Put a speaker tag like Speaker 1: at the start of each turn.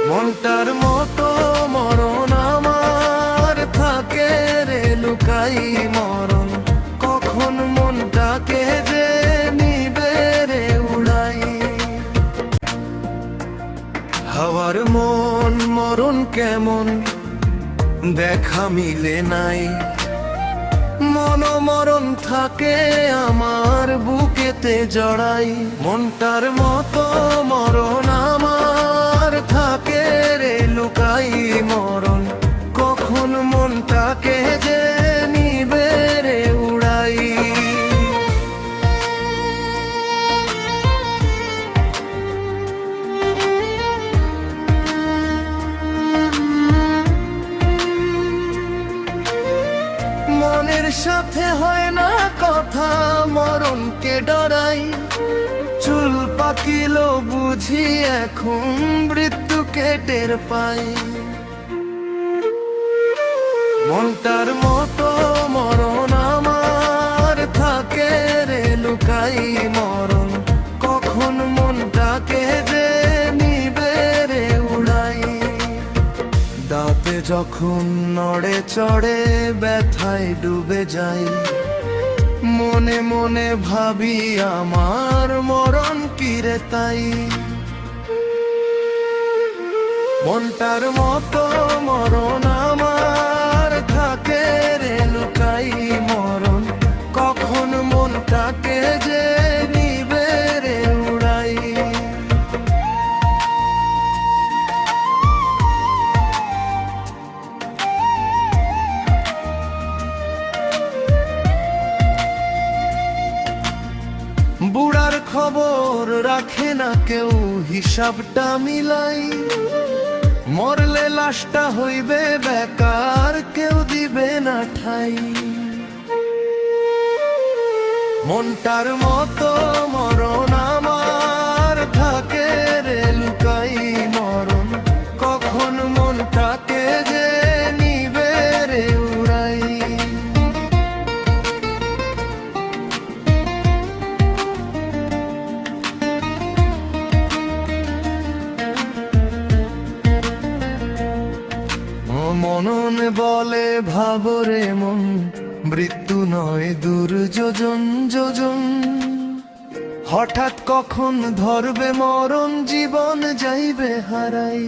Speaker 1: মনটার মতো মরণ আমার থাকে রে লুকাই মরণ, কখন মনটাকে যে নিবে রে উড়াই। হাওয়ার মন মরণ কেমন দেখা মিলে নাই, মনমরণ থাকে আমার বুকেতে জড়াই। মনটার মতো মরণ আমার থাকে রে লুকাই মরণ, কখন মনটাকে যে নিবে রে উড়াই। মনের সাথে হয় না কথা, মরণকে ডরাই। চুল পাকিল বুঝি এখন মৃত্যুকে টের পাই। মনটার মতো মরণ আমার থাকে রে লুকাই মরণ, কখন মনটাকে যে নিবে রে উড়াই। দাঁতে যখন নড়ে চড়ে ব্যথায় ডুবে যাই, মনে মনে ভাবি আমার মরণ কিরে তাই। মনটার মতো মরণ আমার থাকে রে লুকাই মরণ, কখন মনটাকে যে নিবে রে উড়াই। বুড়ার খবর রাখে না কেউ, হিসাবটা মিলাই। মরলে লাশটা হইবে বেকার, কেউ দিবে না ঠাই। মনটার মতো মরণ আমার থাকে রে লুকাই মরণ, কখন মনটাকে যে নিবে রে উড়াই। মনন বলে ভাবরে মন, মৃত্যু নয় দূর যোজন যোজন। হঠাৎ কখন ধরবে মরণ, জীবন যাইবে হারাই।